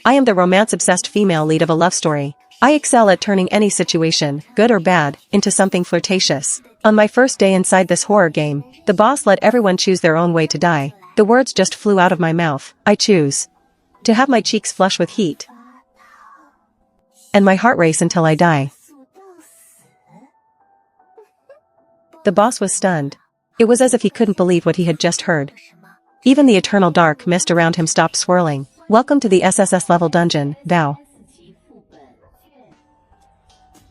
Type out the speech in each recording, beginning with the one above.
I am the romance-obsessed female lead of a love story. I excel at turning any situation, good or bad, into something flirtatious. On my first day inside this horror game, the boss let everyone choose their own way to die. The words just flew out of my mouth. I choose to have my cheeks flush with heat and my heart race until I die. The boss was stunned. It was as if he couldn't believe what he had just heard. Even the eternal dark mist around him stopped swirling. Welcome to the SSS level dungeon, thou.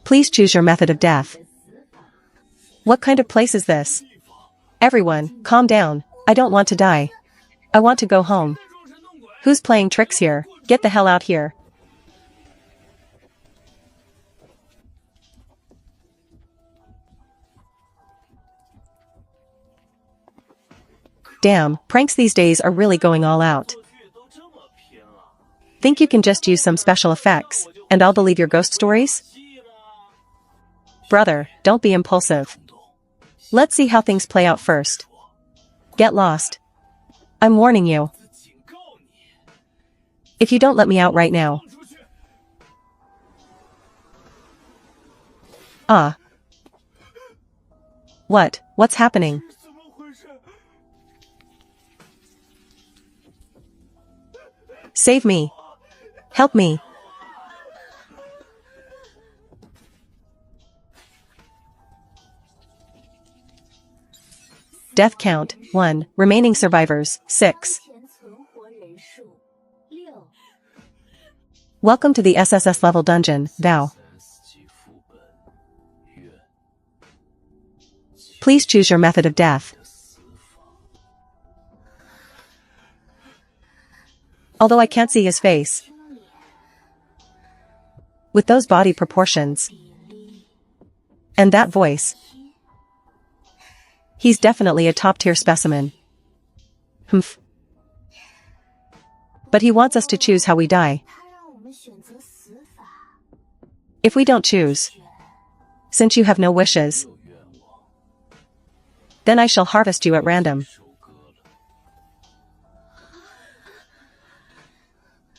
Please choose your method of death. What kind of place is this? Everyone, calm down. I don't want to die. I want to go home. Who's playing tricks here? Get the hell out here. Damn, pranks these days are really going all out. Think you can just use some special effects, and I'll believe your ghost stories? Brother, don't be impulsive. Let's see how things play out first. Get lost. I'm warning you. If you don't let me out right now. Ah. What's happening? Save me. Help me. Death count, 1. Remaining survivors, 6. Welcome to the SSS level dungeon, thou. Please choose your method of death. Although I can't see his face. With those body proportions. And that voice. He's definitely a top-tier specimen. Humph. But he wants us to choose how we die. If we don't choose, since you have no wishes, then I shall harvest you at random.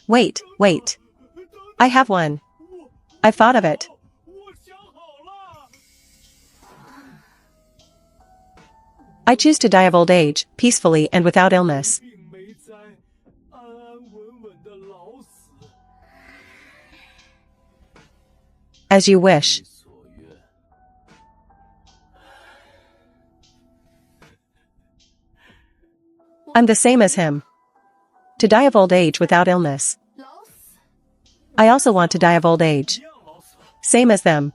Wait. I have one. I've thought of it. I choose to die of old age, peacefully and without illness. As you wish. I'm the same as him. To die of old age without illness. I also want to die of old age. Same as them.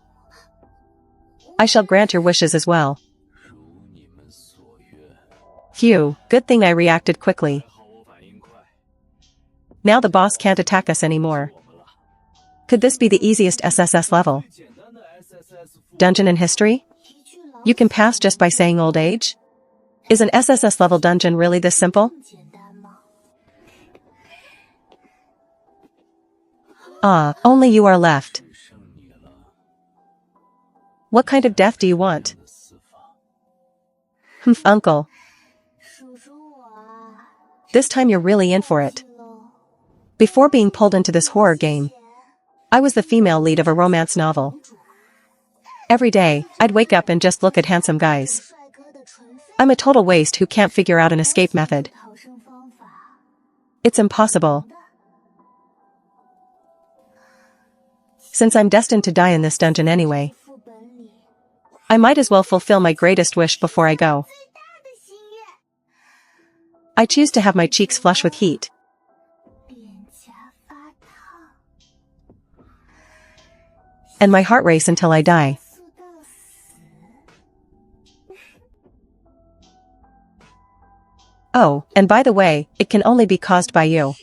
I shall grant your wishes as well. Phew, good thing I reacted quickly. Now the boss can't attack us anymore. Could this be the easiest SSS level dungeon in history? You can pass just by saying old age? Is an SSS level dungeon really this simple? Ah, only you are left. What kind of death do you want? Humph, uncle. This time you're really in for it. Before being pulled into this horror game, I was the female lead of a romance novel. Every day, I'd wake up and just look at handsome guys. I'm a total waste who can't figure out an escape method. It's impossible. Since I'm destined to die in this dungeon anyway, I might as well fulfill my greatest wish before I go. I choose to have my cheeks flush with heat. And my heart race until I die. Oh, and by the way, it can only be caused by you.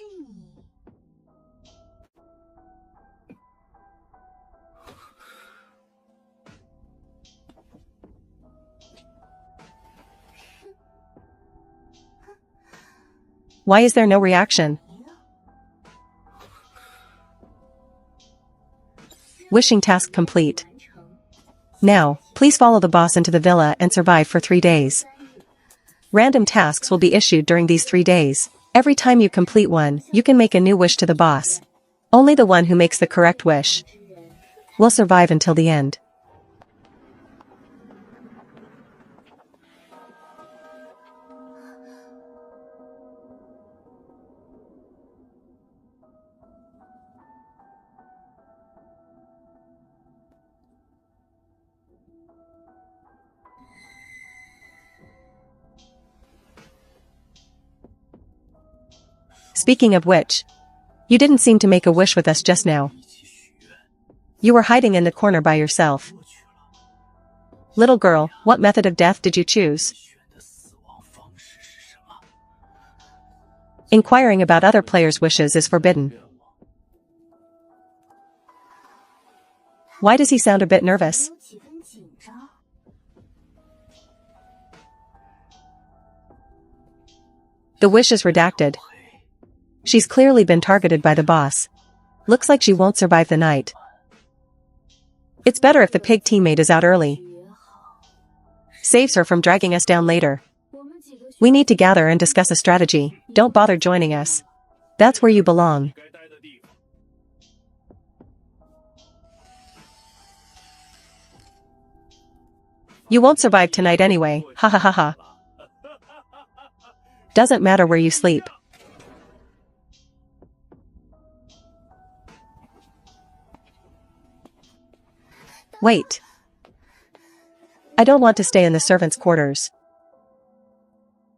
Why is there no reaction? Wishing task complete. Now, please follow the boss into the villa and survive for 3 days. Random tasks will be issued during these 3 days. Every time you complete one, you can make a new wish to the boss. Only the one who makes the correct wish will survive until the end. Speaking of which, you didn't seem to make a wish with us just now. You were hiding in the corner by yourself. Little girl, what method of death did you choose? Inquiring about other players' wishes is forbidden. Why does he sound a bit nervous? The wish is redacted. She's clearly been targeted by the boss. Looks like she won't survive the night. It's better if the pig teammate is out early. Saves her from dragging us down later. We need to gather and discuss a strategy. Don't bother joining us. That's where you belong. You won't survive tonight anyway, ha ha ha ha. Doesn't matter where you sleep. Wait. I don't want to stay in the servants' quarters.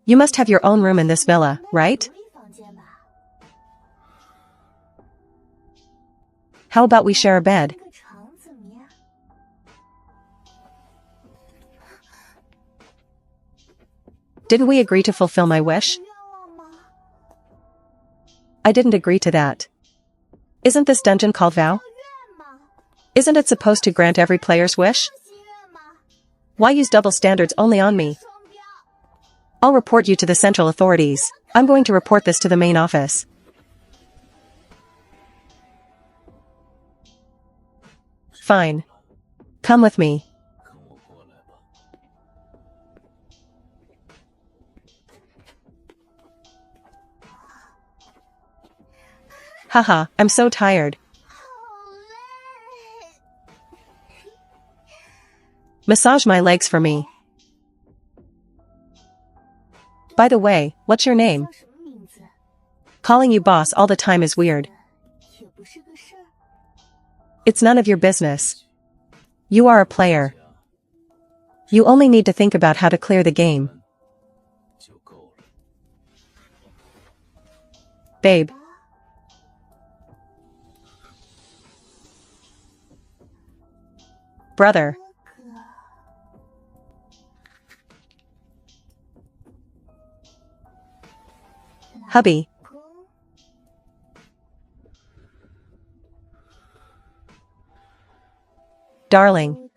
You must have your own room in this villa, right? How about we share a bed? Didn't we agree to fulfill my wish? I didn't agree to that. Isn't this dungeon called Vow? Isn't it supposed to grant every player's wish? Why use double standards only on me? I'll report you to the central authorities. I'm going to report this to the main office. Fine. Come with me. Haha, I'm so tired. Massage my legs for me. By the way, what's your name? Calling you boss all the time is weird. It's none of your business. You are a player. You only need to think about how to clear the game. Babe. Brother. Hubby. Darling.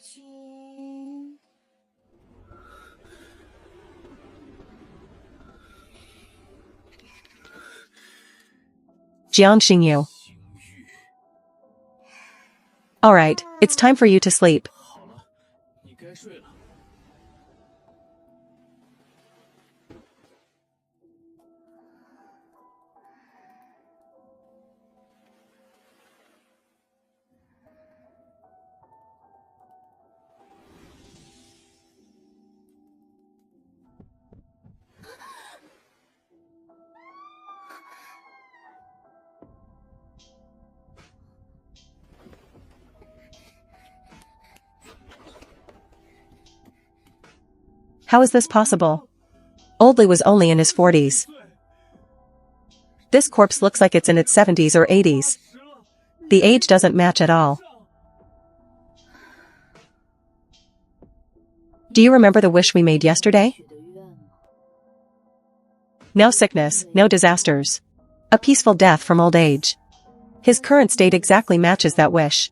Jiang Xingyu. Alright, it's time for you to sleep. How is this possible? Oldley was only in his 40s. This corpse looks like it's in its 70s or 80s. The age doesn't match at all. Do you remember the wish we made yesterday? No sickness, no disasters. A peaceful death from old age. His current state exactly matches that wish.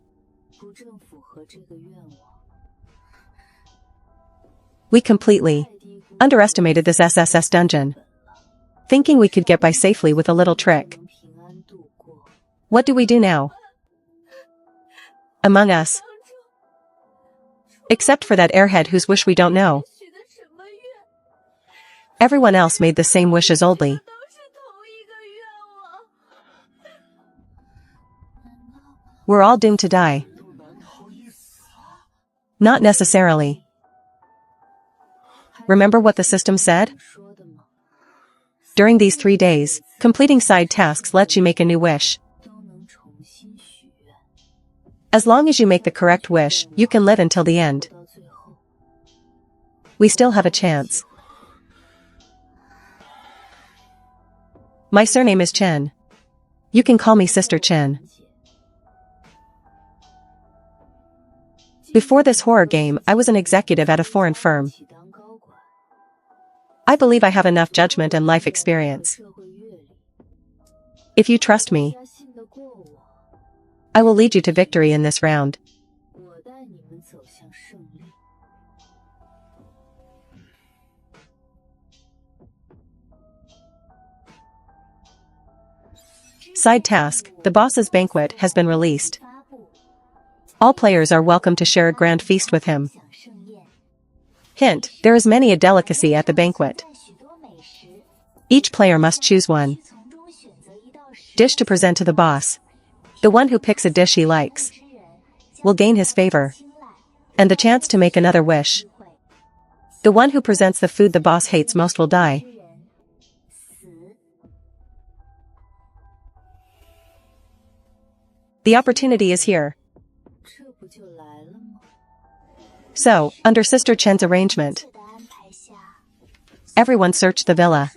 We completely underestimated this SSS dungeon, thinking we could get by safely with a little trick. What do we do now? Among Us. Except for that airhead whose wish we don't know. Everyone else made the same wish as Oldley. We're all doomed to die. Not necessarily. Remember what the system said? During these 3 days, completing side tasks lets you make a new wish. As long as you make the correct wish, you can live until the end. We still have a chance. My surname is Chen. You can call me Sister Chen. Before this horror game, I was an executive at a foreign firm. I believe I have enough judgment and life experience. If you trust me, I will lead you to victory in this round. Side task: the boss's banquet has been released. All players are welcome to share a grand feast with him. Hint: there is many a delicacy at the banquet. Each player must choose one dish to present to the boss. The one who picks a dish he likes will gain his favor and the chance to make another wish. The one who presents the food the boss hates most will die. The opportunity is here. So, under Sister Chen's arrangement, everyone searched the villa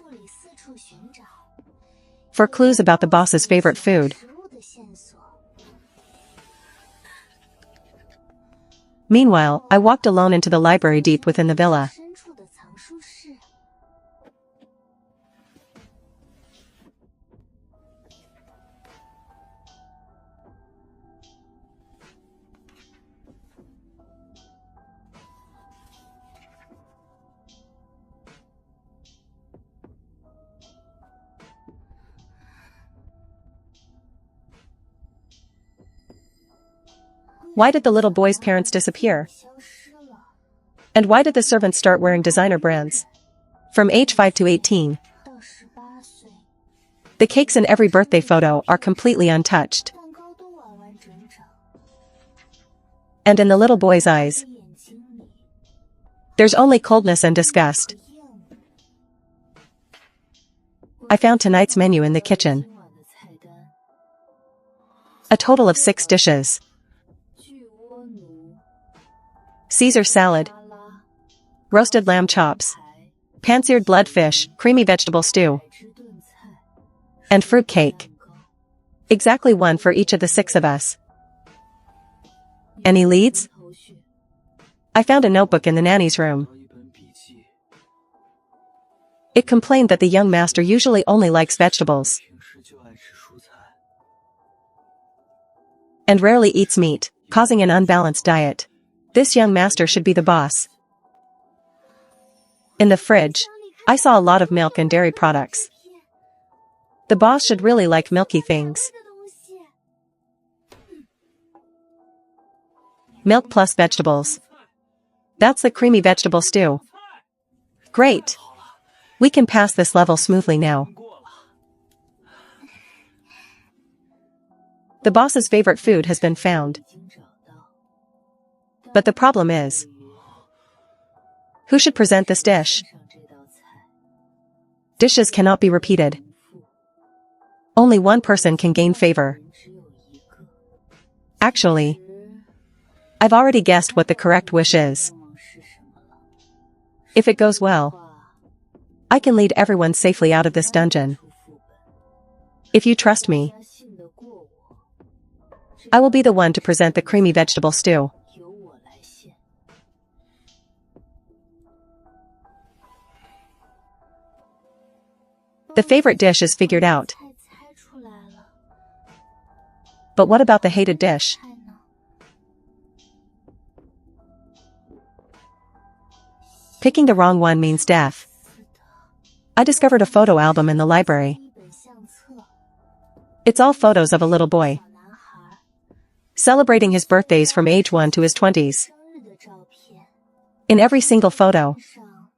for clues about the boss's favorite food. Meanwhile, I walked alone into the library deep within the villa. Why did the little boy's parents disappear? And why did the servants start wearing designer brands? From age 5 to 18. The cakes in every birthday photo are completely untouched. And in the little boy's eyes, there's only coldness and disgust. I found tonight's menu in the kitchen. A total of 6 dishes. Caesar salad, roasted lamb chops, pan-seared blood fish, creamy vegetable stew, and fruit cake. Exactly one for each of the 6 of us. Any leads? I found a notebook in the nanny's room. It complained that the young master usually only likes vegetables and rarely eats meat, causing an unbalanced diet. This young master should be the boss. In the fridge, I saw a lot of milk and dairy products. The boss should really like milky things. Milk plus vegetables. That's the creamy vegetable stew. Great. We can pass this level smoothly now. The boss's favorite food has been found. But the problem is, who should present this dish? Dishes cannot be repeated. Only one person can gain favor. Actually, I've already guessed what the correct wish is. If it goes well, I can lead everyone safely out of this dungeon. If you trust me, I will be the one to present the creamy vegetable stew. The favorite dish is figured out. But what about the hated dish? Picking the wrong one means death. I discovered a photo album in the library. It's all photos of a little boy celebrating his birthdays from age 1 to his 20s. In every single photo,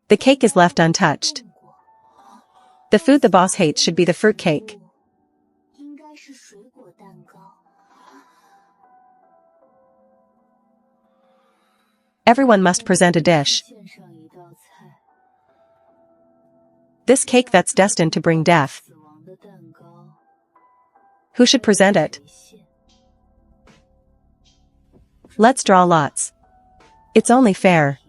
the cake is left untouched. The food the boss hates should be the fruit cake. Everyone must present a dish. This cake that's destined to bring death. Who should present it? Let's draw lots. It's only fair.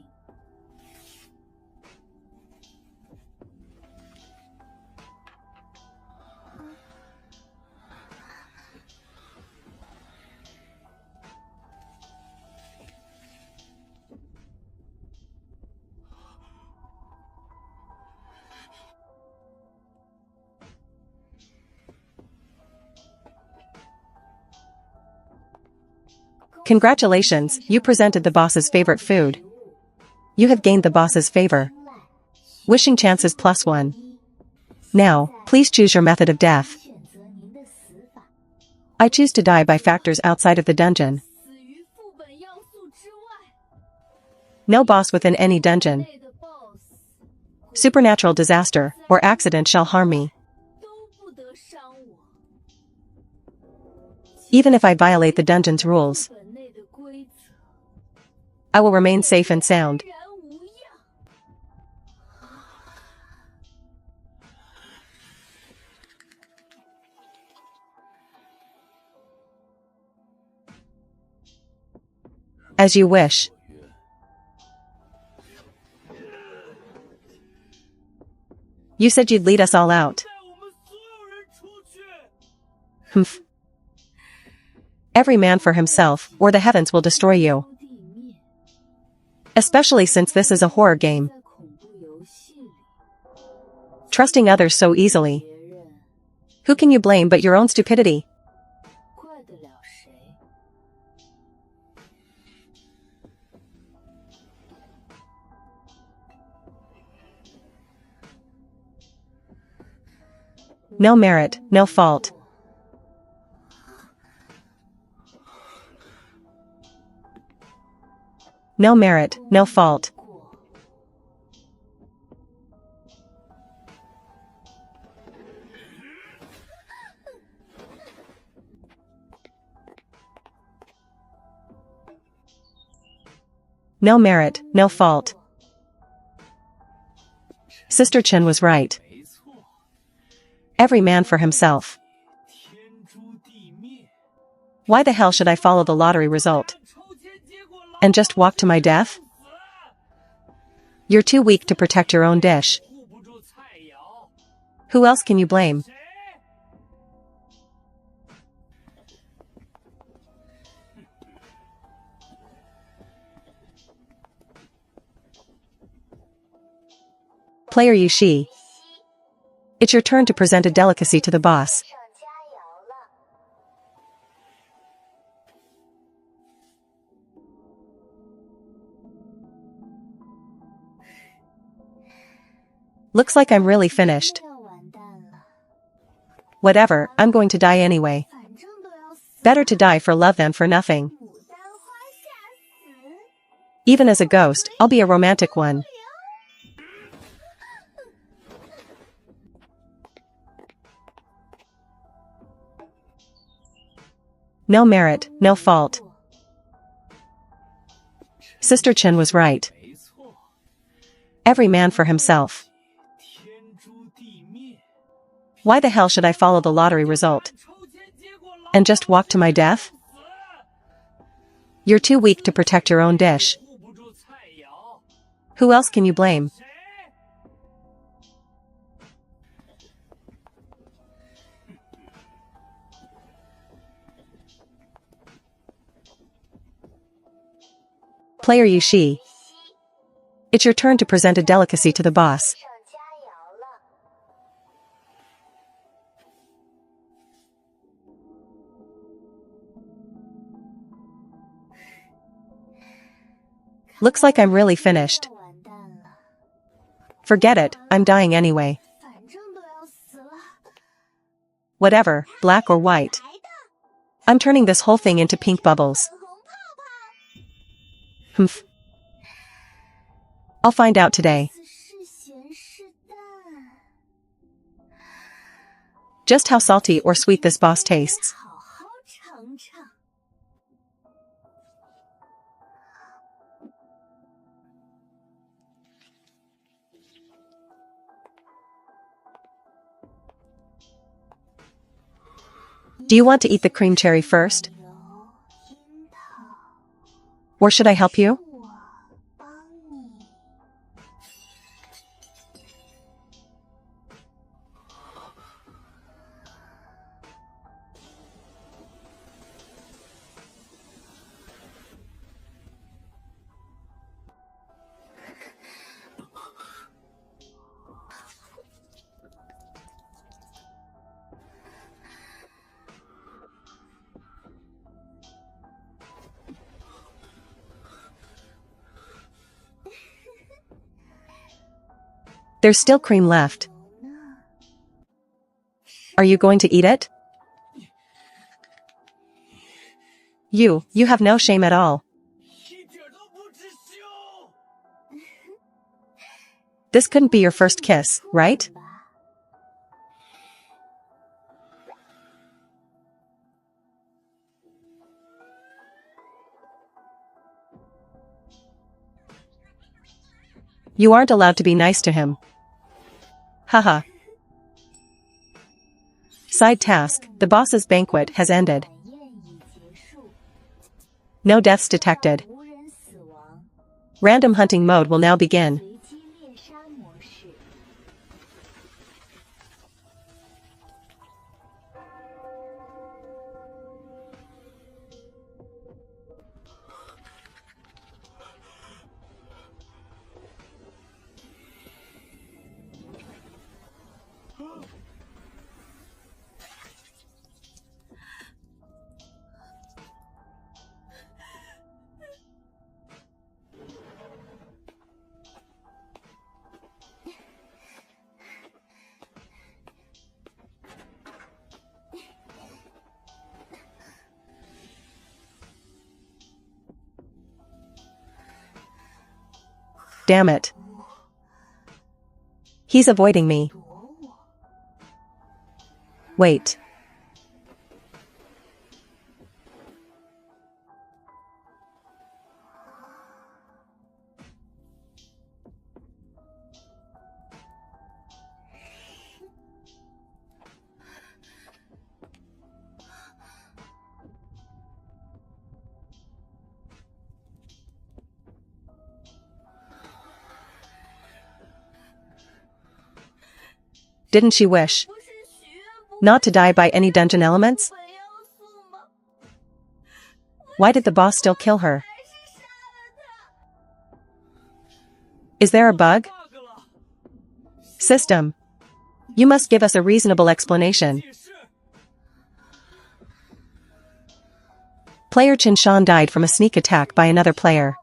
Congratulations, you presented the boss's favorite food. You have gained the boss's favor. Wishing chances +1. Now, please choose your method of death. I choose to die by factors outside of the dungeon. No boss within any dungeon. Supernatural disaster or accident shall harm me. Even if I violate the dungeon's rules, I will remain safe and sound. As you wish. You said you'd lead us all out. Humph. Every man for himself, or the heavens will destroy you. Especially since this is a horror game. Trusting others so easily. Who can you blame but your own stupidity? No merit, no fault. No merit, no fault. No merit, no fault. Sister Chen was right. Every man for himself. Why the hell should I follow the lottery result? And just walk to my death? You're too weak to protect your own dish. Who else can you blame? Player Yushi. It's your turn to present a delicacy to the boss. Looks like I'm really finished. Whatever, I'm going to die anyway. Better to die for love than for nothing. Even as a ghost, I'll be a romantic one. No merit, no fault. Sister Chen was right. Every man for himself. Why the hell should I follow the lottery result? And just walk to my death? You're too weak to protect your own dish. Who else can you blame? Player Yushi. It's your turn to present a delicacy to the boss. Looks like I'm really finished. Forget it, I'm dying anyway. Whatever, black or white. I'm turning this whole thing into pink bubbles. Humph. I'll find out today. Just how salty or sweet this boss tastes. Do you want to eat the cream cherry first? Or should I help you? There's still cream left. Are you going to eat it? You have no shame at all. This couldn't be your first kiss, right? You aren't allowed to be nice to him. Haha. Side task, the boss's banquet has ended. No deaths detected. Random hunting mode will now begin. Damn it. He's avoiding me. Wait. Didn't she wish not to die by any dungeon elements? Why did the boss still kill her? Is there a bug? System. You must give us a reasonable explanation. Player Qinshan died from a sneak attack by another player.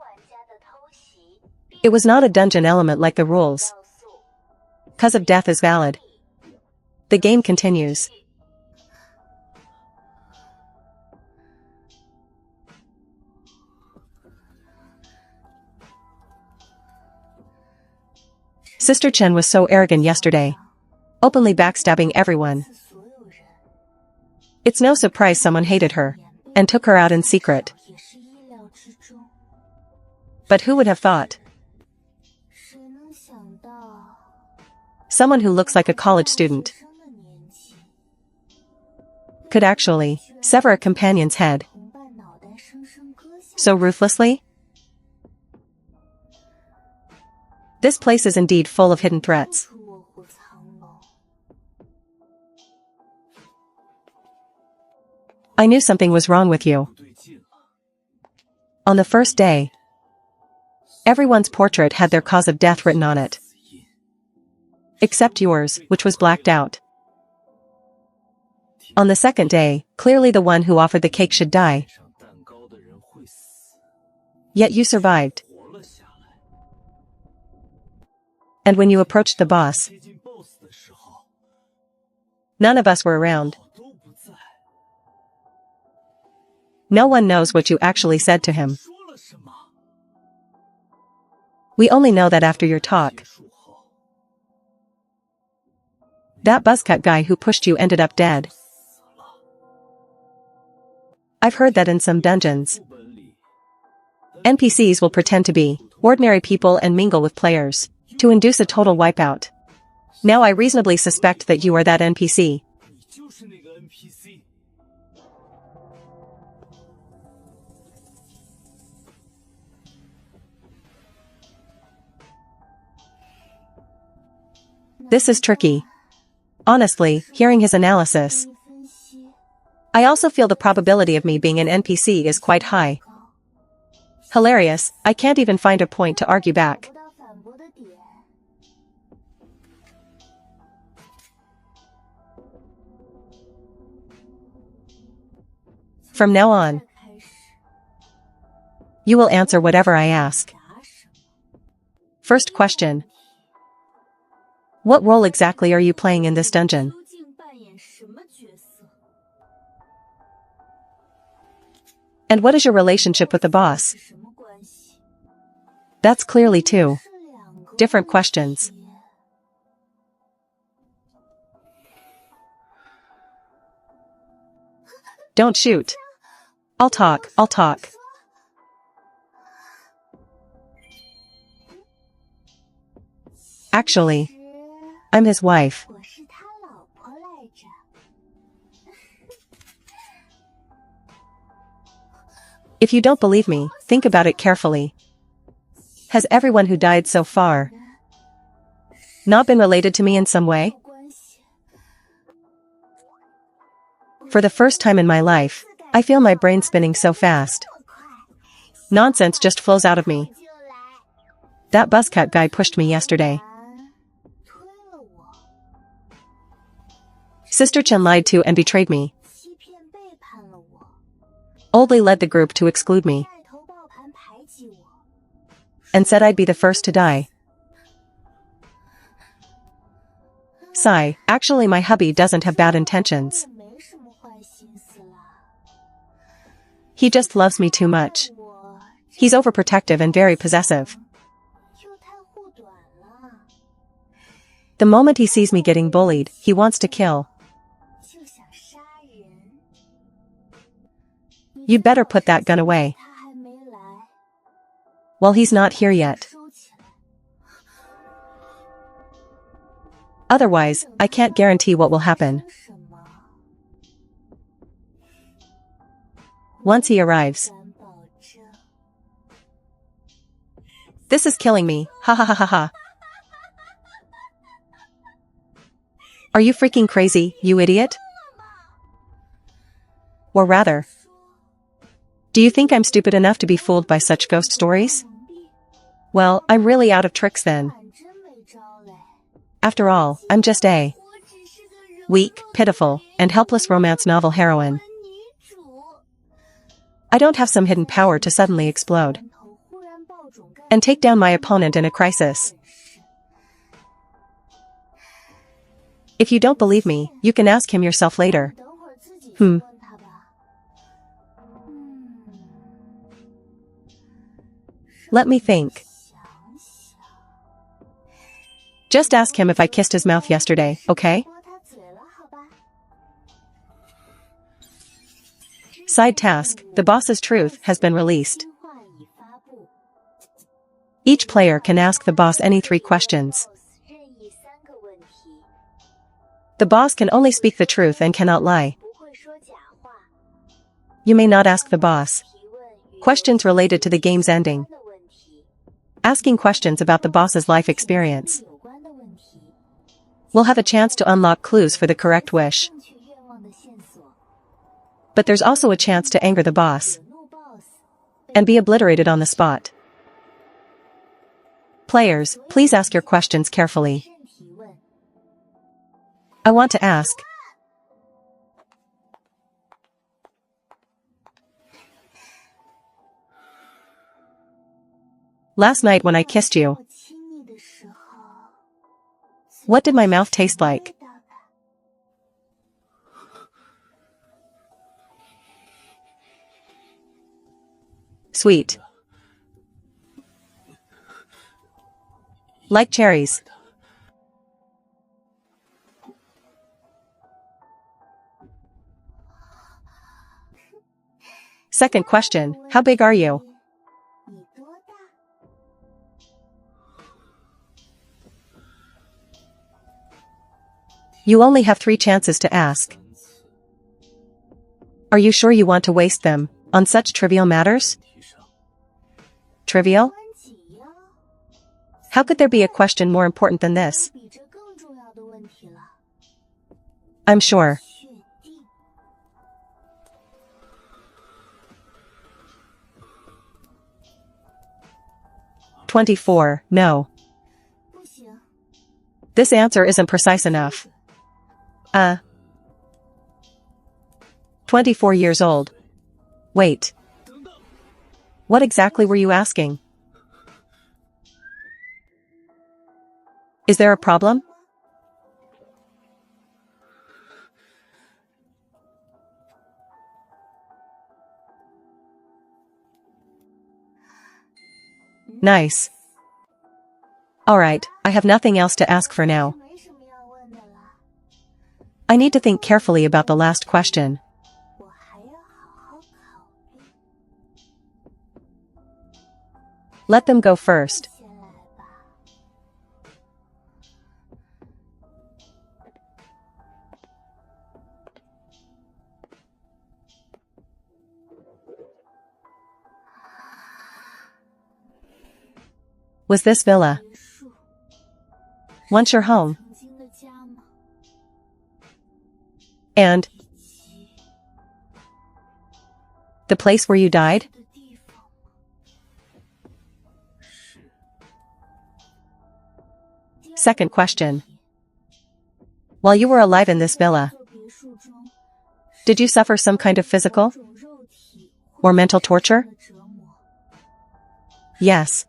It was not a dungeon element like the rules. Cause of death is valid. The game continues. Sister Chen was so arrogant yesterday. Openly backstabbing everyone. It's no surprise someone hated her and took her out in secret. But who would have thought? Someone who looks like a college student could actually sever a companion's head so ruthlessly? This place is indeed full of hidden threats. I knew something was wrong with you. On the first day, everyone's portrait had their cause of death written on it. Except yours, which was blacked out. On the second day, clearly the one who offered the cake should die. Yet you survived. And when you approached the boss, none of us were around. No one knows what you actually said to him. We only know that after your talk. That buzzcut guy who pushed you ended up dead. I've heard that in some dungeons, NPCs will pretend to be ordinary people and mingle with players to induce a total wipeout. Now I reasonably suspect that you are that NPC. This is tricky. Honestly, hearing his analysis, I also feel the probability of me being an NPC is quite high. Hilarious, I can't even find a point to argue back. From now on, you will answer whatever I ask. First question. What role exactly are you playing in this dungeon? And what is your relationship with the boss? That's clearly two different questions. Don't shoot. I'll talk. Actually, I'm his wife. If you don't believe me, think about it carefully. Has everyone who died so far not been related to me in some way? For the first time in my life, I feel my brain spinning so fast. Nonsense just flows out of me. That buzzcut guy pushed me yesterday. Sister Chen lied to and betrayed me. Oldly led the group to exclude me. And said I'd be the first to die. Sigh, actually my hubby doesn't have bad intentions. He just loves me too much. He's overprotective and very possessive. The moment he sees me getting bullied, he wants to kill. You'd better put that gun away. Well, he's not here yet. Otherwise, I can't guarantee what will happen. Once he arrives. This is killing me, ha ha ha ha ha. Are you freaking crazy, you idiot? Or rather, do you think I'm stupid enough to be fooled by such ghost stories? Well, I'm really out of tricks then. After all, I'm just a weak, pitiful, and helpless romance novel heroine. I don't have some hidden power to suddenly explode and take down my opponent in a crisis. If you don't believe me, you can ask him yourself later. Let me think. Just ask him if I kissed his mouth yesterday, okay? Side task, the boss's truth has been released. Each player can ask the boss any 3 questions. The boss can only speak the truth and cannot lie. You may not ask the boss questions related to the game's ending. Asking questions about the boss's life experience will have a chance to unlock clues for the correct wish. But there's also a chance to anger the boss and be obliterated on the spot. Players, please ask your questions carefully. I want to ask. Last night when I kissed you, what did my mouth taste like? Sweet. Like cherries. Second question, how big are you? You only have 3 chances to ask. Are you sure you want to waste them on such trivial matters? Trivial? How could there be a question more important than this? I'm sure. 24. No. This answer isn't precise enough. 24 years old. Wait. What exactly were you asking? Is there a problem? Nice. Alright, I have nothing else to ask for now. I need to think carefully about the last question. Let them go first. Was this villa once your home? And the place where you died? Second question. While you were alive in this villa, did you suffer some kind of physical or mental torture? Yes.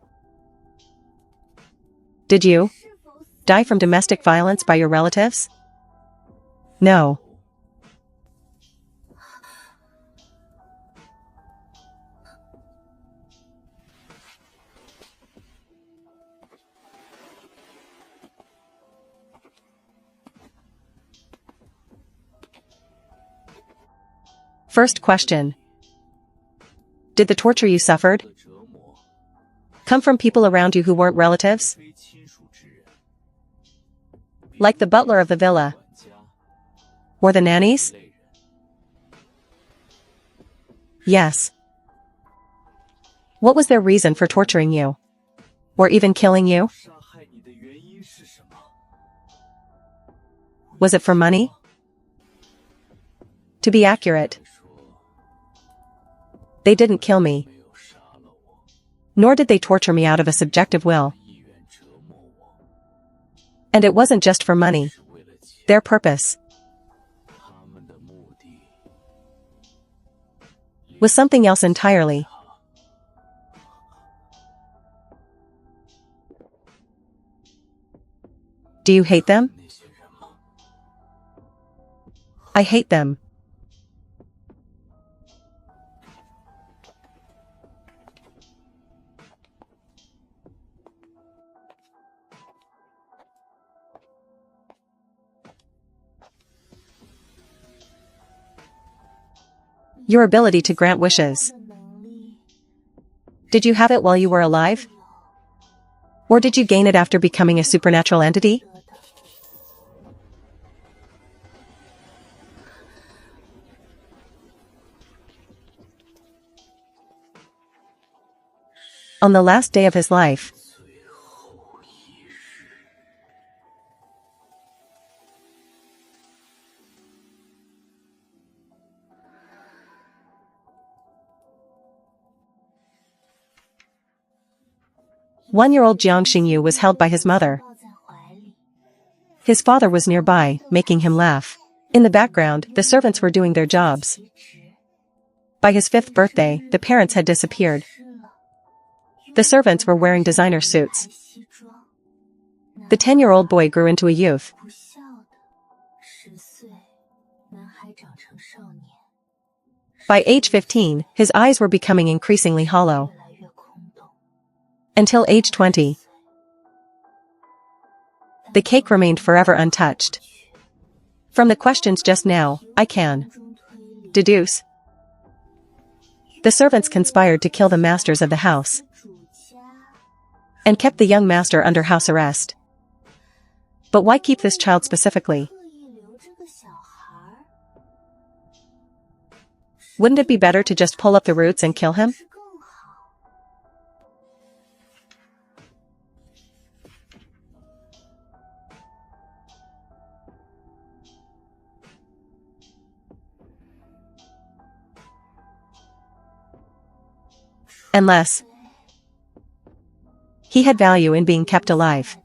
Did you die from domestic violence by your relatives? No. First question. Did the torture you suffered come from people around you who weren't relatives? Like the butler of the villa? Or the nannies? Yes. What was their reason for torturing you? Or even killing you? Was it for money? To be accurate, they didn't kill me. Nor did they torture me out of a subjective will. And it wasn't just for money. Their purpose was something else entirely. Do you hate them? I hate them. Your ability to grant wishes. Did you have it while you were alive? Or did you gain it after becoming a supernatural entity? On the last day of his life, one-year-old Jiang Xingyu was held by his mother. His father was nearby, making him laugh. In the background, the servants were doing their jobs. By his 5th birthday, the parents had disappeared. The servants were wearing designer suits. The 10-year-old boy grew into a youth. By age 15, his eyes were becoming increasingly hollow. Until age 20, the cake remained forever untouched. From the questions just now, I can deduce the servants conspired to kill the masters of the house and kept the young master under house arrest. But why keep this child specifically? Wouldn't it be better to just pull up the roots and kill him? Unless he had value in being kept alive.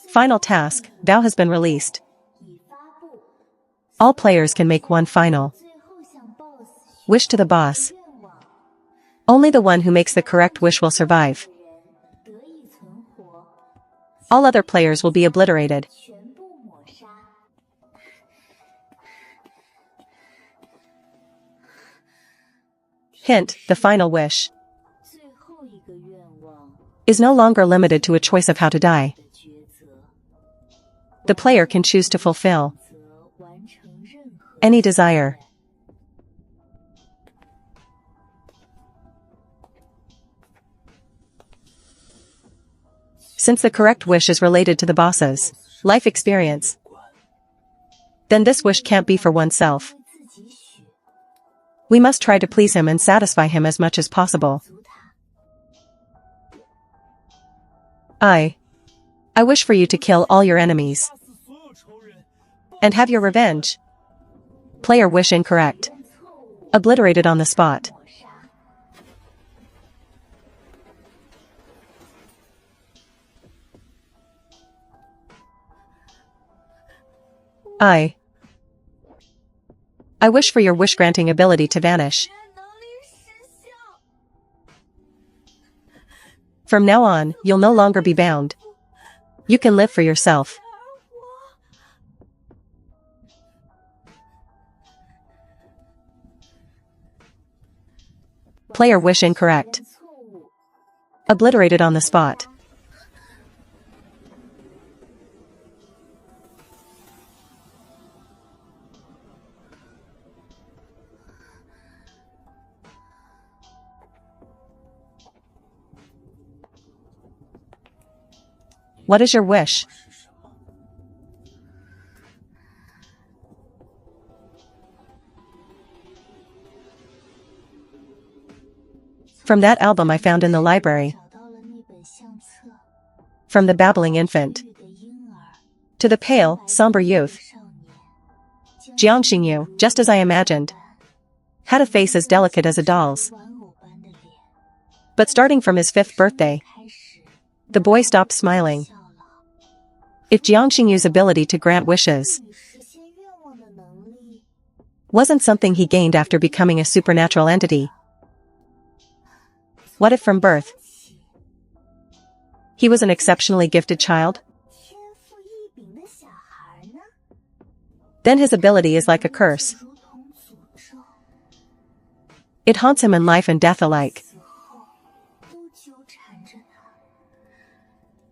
Final task, Vow has been released. All players can make one final wish to the boss. Only the one who makes the correct wish will survive. All other players will be obliterated. Hint, the final wish is no longer limited to a choice of how to die. The player can choose to fulfill any desire. Since the correct wish is related to the boss's life experience, then this wish can't be for oneself. We must try to please him and satisfy him as much as possible. I wish for you to kill all your enemies and have your revenge. Player wish incorrect. Obliterated on the spot. I wish for your wish-granting ability to vanish. From now on, you'll no longer be bound. You can live for yourself. Player wish incorrect. Obliterated on the spot. What is your wish? From that album I found in the library. From the babbling infant to the pale, somber youth. Jiang Xingyu, just as I imagined, had a face as delicate as a doll's. But starting from his 5th birthday, the boy stopped smiling. If Jiang Xingyu's ability to grant wishes wasn't something he gained after becoming a supernatural entity, what if from birth he was an exceptionally gifted child? Then his ability is like a curse. It haunts him in life and death alike,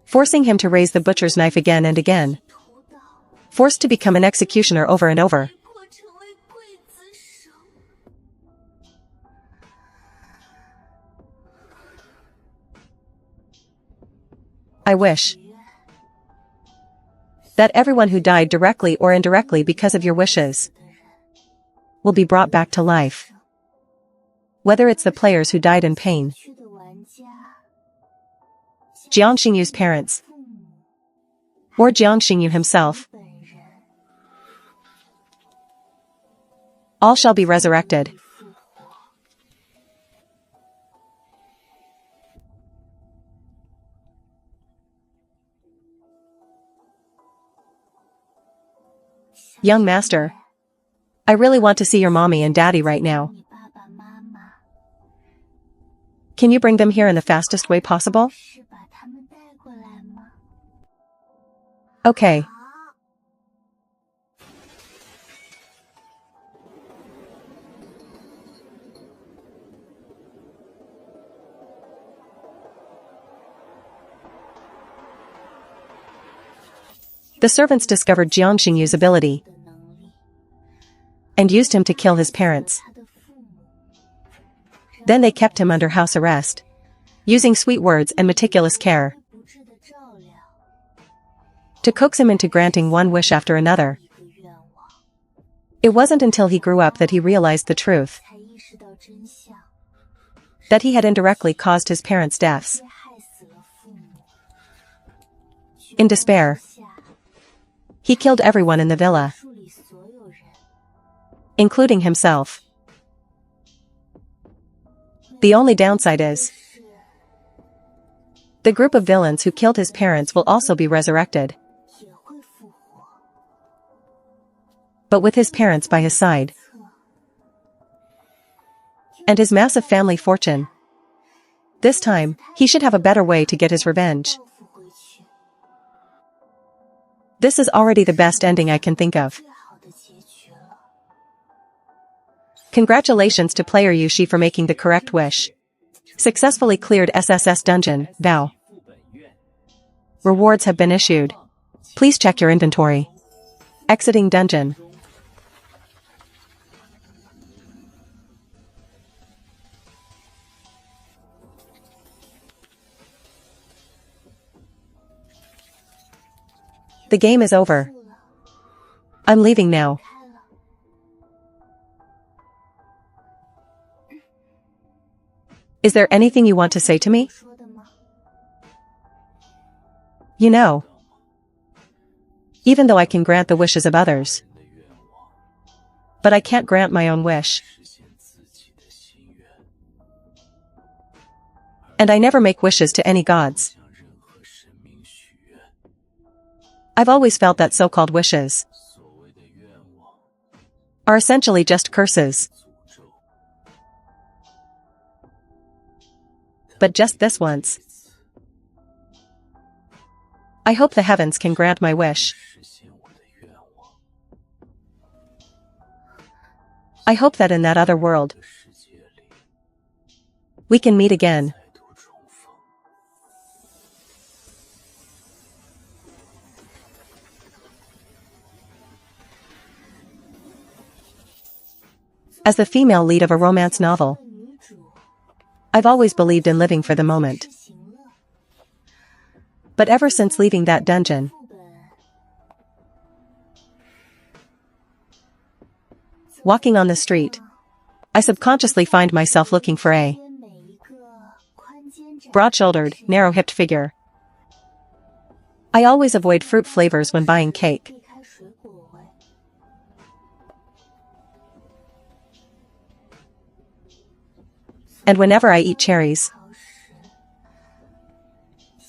forcing him to raise the butcher's knife again and again, forced to become an executioner over and over. I wish that everyone who died directly or indirectly because of your wishes will be brought back to life. Whether it's the players who died in pain, Jiang Xingyu's parents, or Jiang Xingyu himself, all shall be resurrected. Young master, I really want to see your mommy and daddy right now. Can you bring them here in the fastest way possible? Okay. The servants discovered Jiang Xingyu's ability and used him to kill his parents. Then they kept him under house arrest, using sweet words and meticulous care to coax him into granting one wish after another. It wasn't until he grew up that he realized the truth, that he had indirectly caused his parents' deaths. In despair, he killed everyone in the villa. including himself. The only downside is, the group of villains who killed his parents will also be resurrected. But with his parents by his side, and his massive family fortune, this time, he should have a better way to get his revenge. This is already the best ending I can think of. Congratulations to player Yushi for making the correct wish. Successfully cleared SSS dungeon, Vow. Rewards have been issued. Please check your inventory. Exiting dungeon. The game is over. I'm leaving now. Is there anything you want to say to me? You know, even though I can grant the wishes of others, but I can't grant my own wish. And I never make wishes to any gods. I've always felt that so-called wishes are essentially just curses. But just this once, I hope the heavens can grant my wish. I hope that in that other world, we can meet again. As the female lead of a romance novel, I've always believed in living for the moment. But ever since leaving that dungeon, walking on the street, I subconsciously find myself looking for a broad-shouldered, narrow-hipped figure. I always avoid fruit flavors when buying cake. And whenever I eat cherries,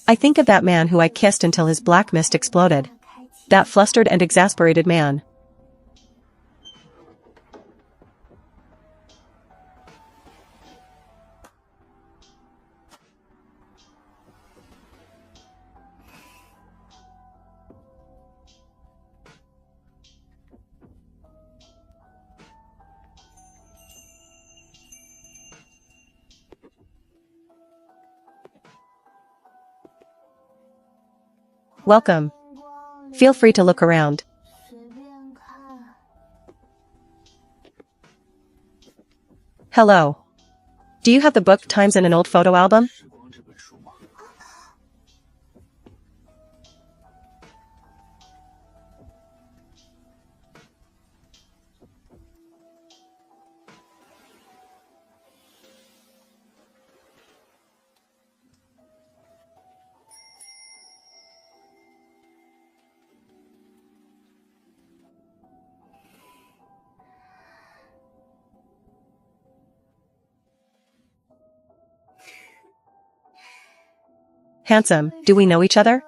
I think of that man who I kissed until his black mist exploded. That flustered and exasperated man. Welcome. Feel free to look around. Hello. Do you have the book Times in an old photo album? Handsome, do we know each other?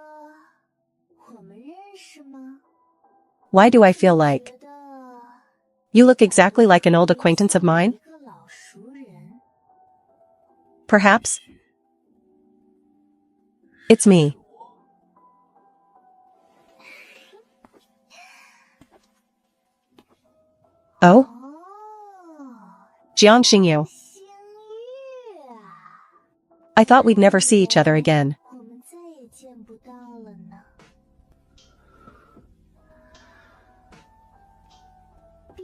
Why do I feel like you look exactly like an old acquaintance of mine? Perhaps it's me. Oh? Jiang Xingyu. I thought we'd never see each other again.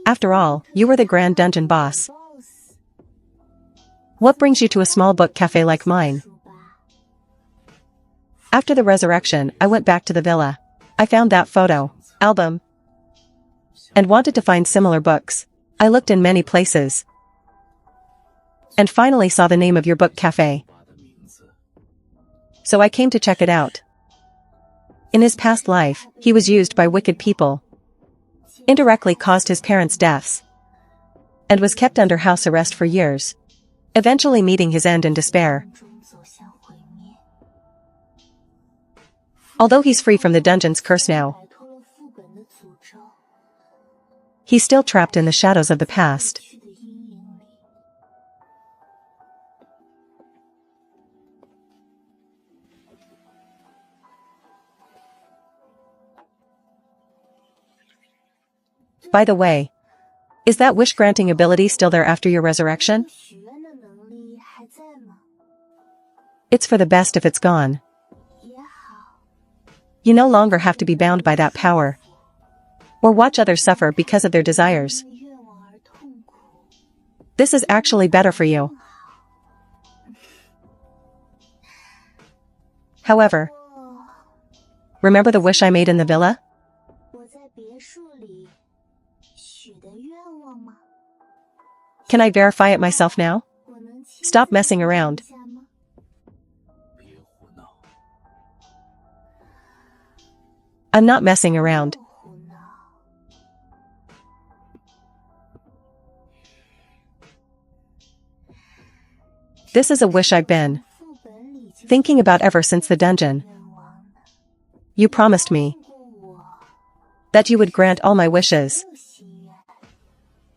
After all, you were the grand dungeon boss. What brings you to a small book cafe like mine? After the resurrection, I went back to the villa. I found that photo album and wanted to find similar books. I looked in many places and finally saw the name of your book cafe. So I came to check it out. In his past life, he was used by wicked people. Indirectly caused his parents' deaths. and was kept under house arrest for years, eventually meeting his end in despair. Although he's free from the dungeon's curse now, he's still trapped in the shadows of the past. By the way, is that wish-granting ability still there after your resurrection? It's for the best if it's gone. You no longer have to be bound by that power, or watch others suffer because of their desires. This is actually better for you. However, remember the wish I made in the villa? Can I verify it myself now? Stop messing around. I'm not messing around. This is a wish I've been thinking about ever since the dungeon. You promised me that you would grant all my wishes.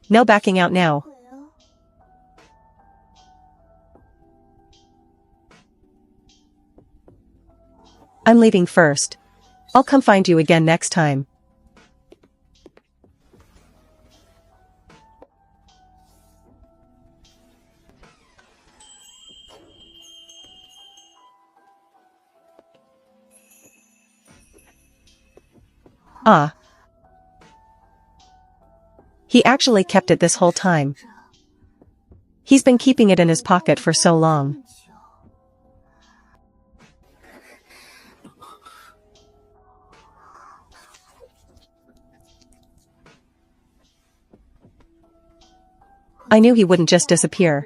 No backing out now. I'm leaving first. I'll come find you again next time. Ah. He actually kept it this whole time. He's been keeping it in his pocket for so long. I knew he wouldn't just disappear.